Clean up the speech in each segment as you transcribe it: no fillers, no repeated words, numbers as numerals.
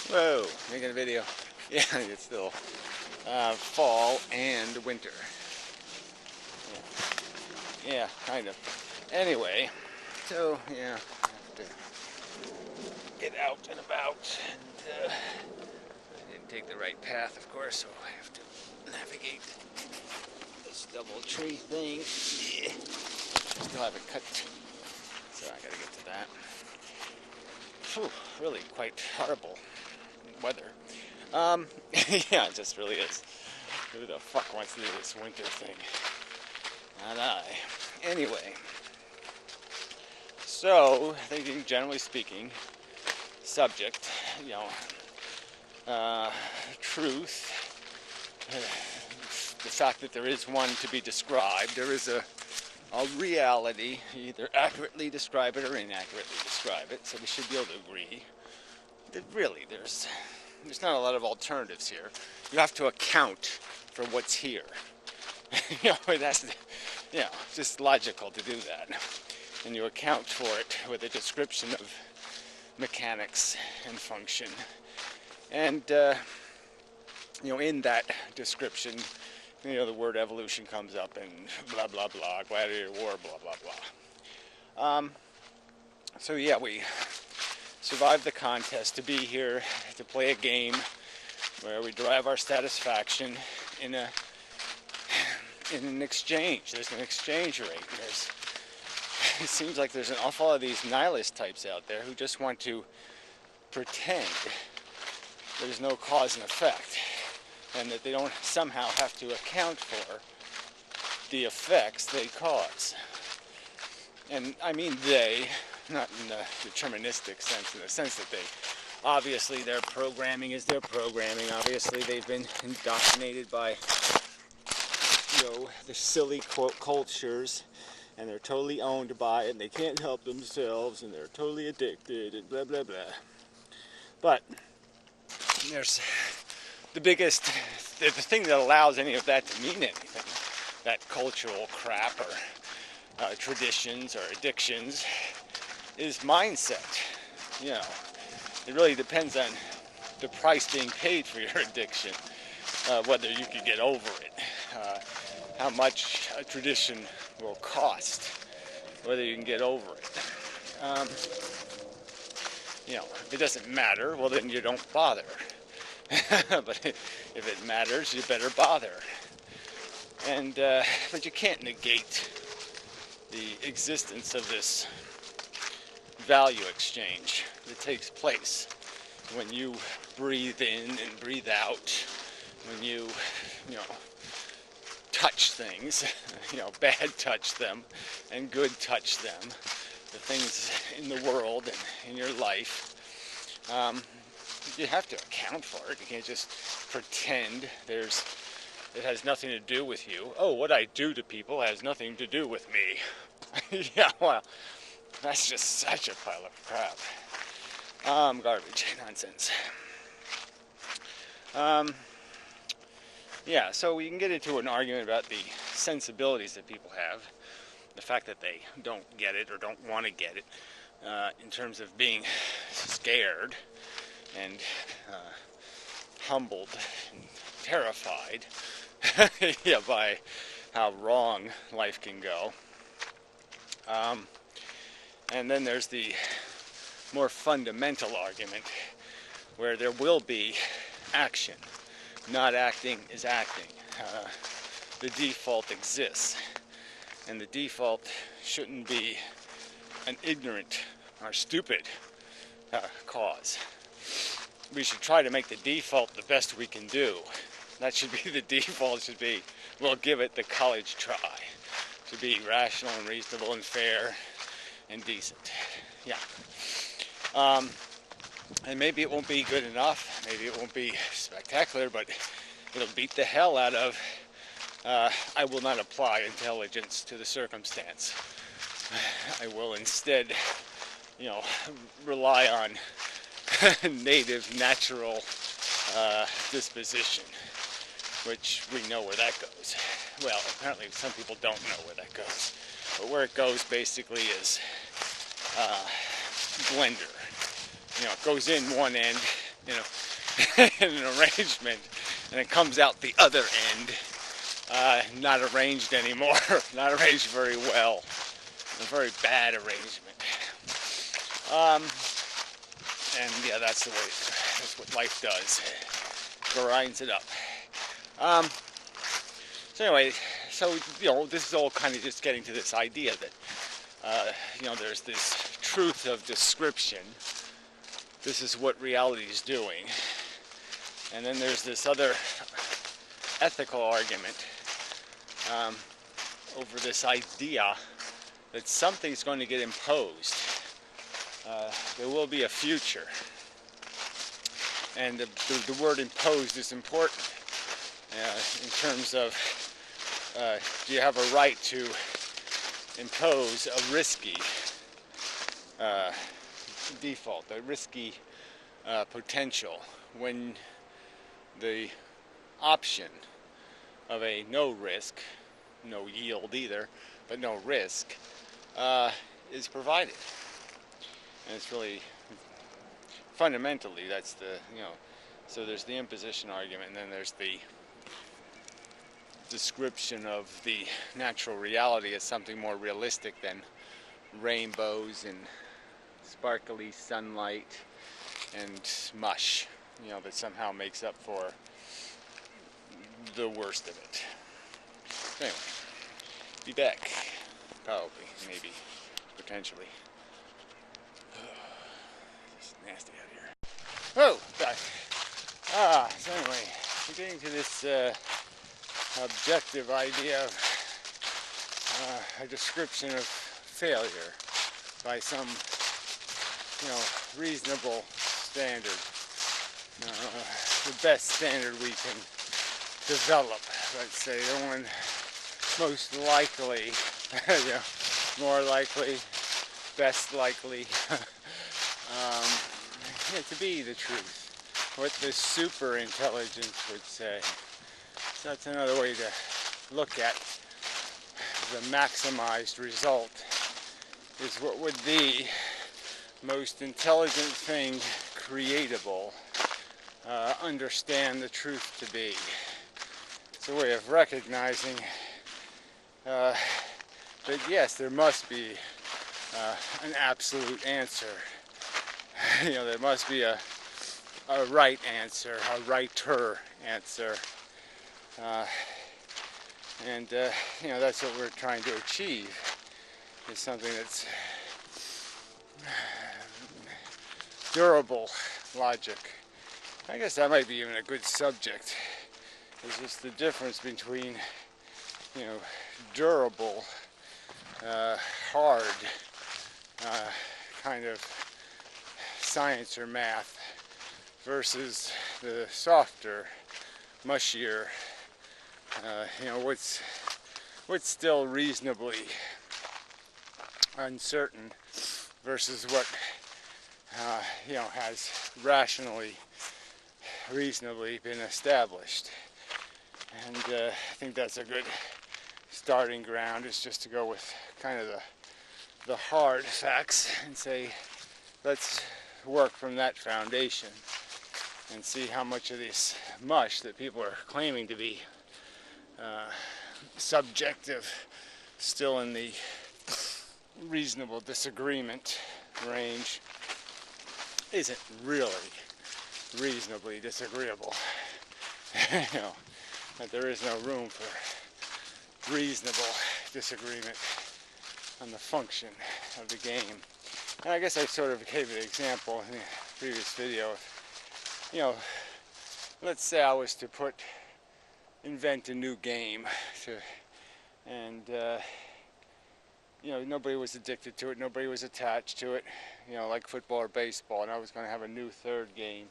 Whoa, making a video. Yeah, it's still fall and winter. Yeah, kind of. Anyway, so yeah, I have to get out and about. And, I didn't take the right path, of course, so I have to navigate this double tree thing. Yeah. Still haven't cut, so I gotta get to that. Whew, really quite horrible weather. Yeah, it just really is. Who the fuck wants to do this winter thing? Not I. Anyway, so thinking generally speaking, subject, truth, the fact that there is one to be described, there is a reality, either accurately describe it or inaccurately describe it, so we should be able to agree that really there's not a lot of alternatives here. You have to account for what's here. That's just logical to do that. And you account for it with a description of mechanics and function. And in that description, the word evolution comes up and blah, blah, blah, gladiator war, blah, blah, blah. So yeah, we survived the contest to be here, to play a game where we derive our satisfaction in an exchange. There's an exchange rate. It seems like there's an awful lot of these nihilist types out there who just want to pretend there's no cause and effect, and that they don't somehow have to account for the effects they cause. And I mean they, not in the deterministic sense, in the sense that obviously their programming is their programming. Obviously they've been indoctrinated by, the silly cultures, and they're totally owned by it, and they can't help themselves, and they're totally addicted, and blah, blah, blah. But there's the thing that allows any of that to mean anything, that cultural crap or traditions or addictions, is mindset. It really depends on the price being paid for your addiction, whether you can get over it, how much a tradition will cost, whether you can get over it. If it doesn't matter, well then you don't bother. But if it matters, you better bother. And but you can't negate the existence of this value exchange that takes place when you breathe in and breathe out, when you touch things, bad touch them and good touch them, the things in the world and in your life. You have to account for it. You can't just pretend it has nothing to do with you. Oh, what I do to people has nothing to do with me. Yeah, well, that's just such a pile of crap. Garbage, nonsense. Yeah, so we can get into an argument about the sensibilities that people have, the fact that they don't get it or don't want to get it, in terms of being scared and humbled and terrified by how wrong life can go. And then there's the more fundamental argument where there will be action. Not acting is acting. The default exists. And the default shouldn't be an ignorant or stupid cause. We should try to make the default the best we can do. That should be the default, should be, we'll give it the college try. It should be rational and reasonable and fair and decent. Yeah. And maybe it won't be good enough, maybe it won't be spectacular, but it'll beat the hell out of, I will not apply intelligence to the circumstance. I will instead, rely on native, natural disposition, which we know where that goes. Well, apparently some people don't know where that goes. But where it goes basically is blender. It goes in one end you know, in an arrangement, and it comes out the other end not arranged anymore, not arranged very well, a very bad arrangement. And yeah, that's the way, that's what life does, grinds it up. So anyway, so, you know, this is all kind of just getting to this idea that, you know, there's this truth of description. This is what reality is doing. And then there's this other ethical argument over this idea that something's going to get imposed. There will be a future. And the word imposed is important in terms of do you have a right to impose a risky default, a risky potential, when the option of a no risk, no yield either, but no risk is provided. And it's really, fundamentally, that's the, you know, so there's the imposition argument, and then there's the description of the natural reality as something more realistic than rainbows and sparkly sunlight and mush, you know, that somehow makes up for the worst of it. Anyway, be back, probably, maybe, potentially. It's nasty out here. Oh, back. So anyway, we're getting to this objective idea of a description of failure by some, you know, reasonable standard, the best standard we can develop. Let's say the one most likely, you know, more likely, best likely, yeah, to be the truth, what the super intelligence would say. So that's another way to look at the maximized result, is what would the most intelligent thing creatable understand the truth to be. It's a way of recognizing that yes, there must be an absolute answer. You know, there must be a right answer, a righter answer. And you know, that's what we're trying to achieve, is something that's durable logic. I guess that might be even a good subject. It's just the difference between, you know, durable, hard kind of science or math versus the softer, mushier, you know, what's still reasonably uncertain versus what you know, has rationally, reasonably been established. And I think that's a good starting ground, is just to go with kind of the hard facts and say, let's work from that foundation and see how much of this mush that people are claiming to be subjective, still in the reasonable disagreement range, isn't really reasonably disagreeable. You know, that there is no room for reasonable disagreement on the function of the game. And I guess I sort of gave an example in the previous video. You know, let's say I was to invent a new game, and you know, nobody was addicted to it, nobody was attached to it, you know, like football or baseball, and I was going to have a new third game.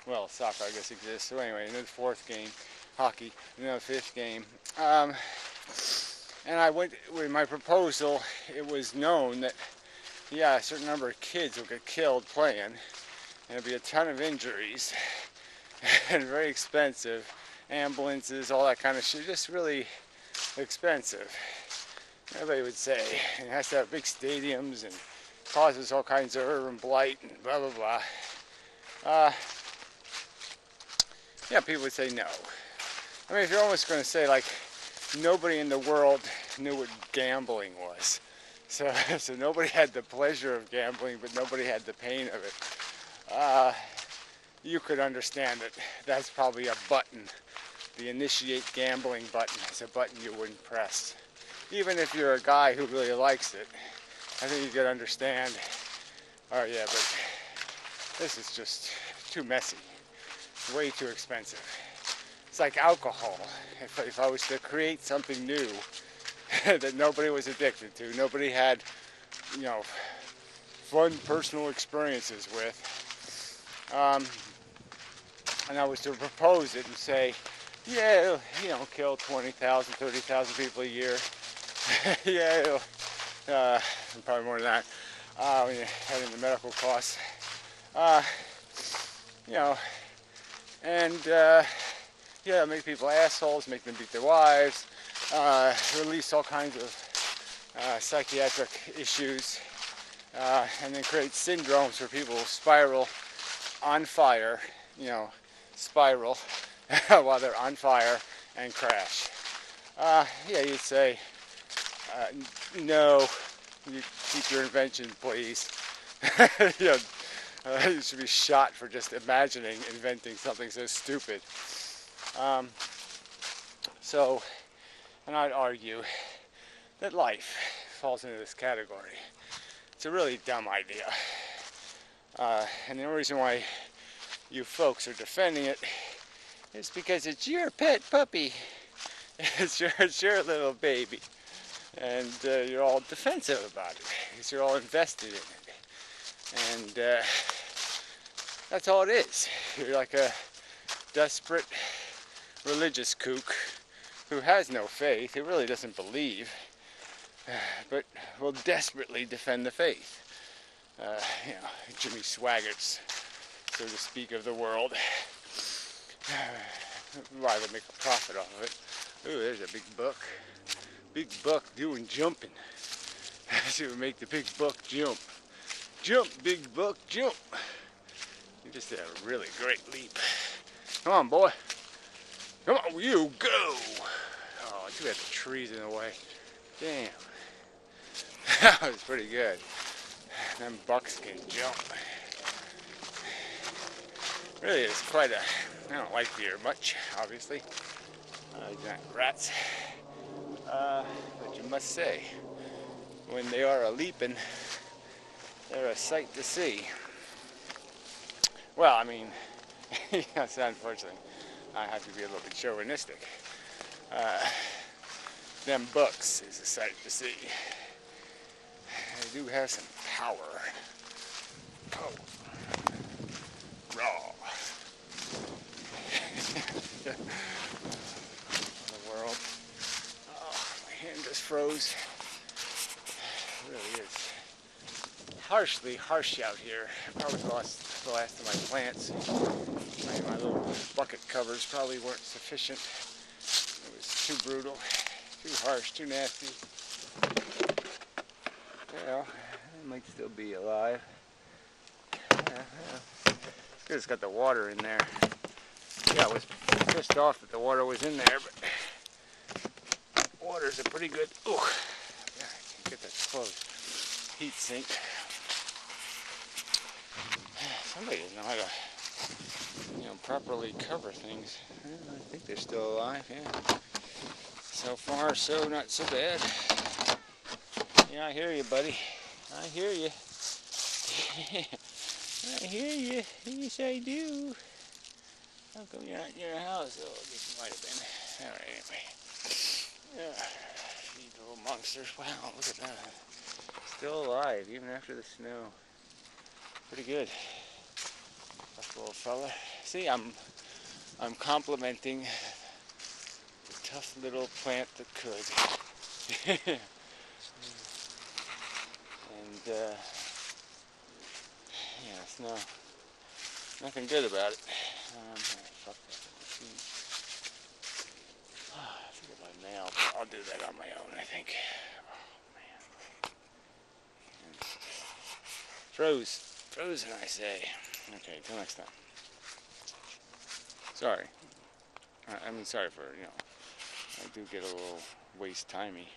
Well, soccer, I guess, exists. So anyway, another fourth game, hockey, another fifth game. And I went with my proposal. It was known that, yeah, a certain number of kids will get killed playing, and there'll be a ton of injuries, and very expensive, ambulances, all that kind of shit, just really expensive. Everybody would say it has to have big stadiums and causes all kinds of urban blight and blah blah blah. Yeah, people would say no. I mean, if you're almost going to say, like, nobody in the world knew what gambling was. So, so nobody had the pleasure of gambling, but nobody had the pain of it. You could understand that that's probably a button. The initiate gambling button is a button you wouldn't press. Even if you're a guy who really likes it, I think you could understand, oh yeah, but this is just too messy. It's way too expensive. It's like alcohol. If I was to create something new that nobody was addicted to, nobody had, you know, fun personal experiences with, and I was to propose it and say, yeah, it'll, you know, kill 20,000, 30,000 people a year. Yeah, it'll, probably more than that, when you add in the medical costs. You know, and yeah, make people assholes, make them beat their wives, release all kinds of psychiatric issues, and then create syndromes where people spiral on fire, you know, spiral while they're on fire and crash. Yeah, you'd say, no, you keep your invention, please. You know, you should be shot for just imagining inventing something so stupid. So, and I'd argue that life falls into this category. It's a really dumb idea. And the only reason why you folks are defending it is because it's your pet puppy. It's your little baby. And you're all defensive about it because you're all invested in it. And that's all it is. You're like a desperate religious kook who has no faith, who really doesn't believe, but will desperately defend the faith. You know, Jimmy Swaggart's, so to speak, of the world. Rather make a profit off of it. Ooh, there's a big buck. Big buck doing jumping. See what make the big buck jump. Jump, big buck, jump. You just did a really great leap. Come on, boy. Come on, you go. Oh, too bad the trees in the way. Damn. That was pretty good. Them bucks can jump. Really, it's quite a... I don't like deer much, obviously. Giant rats. But you must say, when they are a-leaping, they're a sight to see. Well, I mean, yes, unfortunately, I have to be a little bit chauvinistic. Them bucks is a sight to see. They do have some power. Oh. Raw. The world. Oh, my hand just froze. It really is harshly harsh out here. Probably lost the last of my plants. My little bucket covers probably weren't sufficient. It was too brutal, too harsh, too nasty. Well, it might still be alive. Yeah. It's good it's got the water in there. Yeah, I was pissed off that the water was in there, but water's a pretty good... Ooh, yeah, I can get that closed. Heat sink. Somebody doesn't know how to, you know, properly cover things. I think they're still alive, yeah. So far, so not so bad. Yeah, I hear you, buddy. I hear you. I hear you. Yes, I do. How come you're not in your house? Oh, I guess you might have been. All right, anyway. Yeah, these little monsters. Wow, look at that. Still alive, even after the snow. Pretty good. Tough little fella. See, I'm complimenting the tough little plant that could. And yeah, it's nothing good about it. Fuck that machine. I have to get my mail, but I'll do that on my own, I think. Oh man. Frozen, I say. Okay, till next time. Sorry. I mean, sorry for, I do get a little waste timey.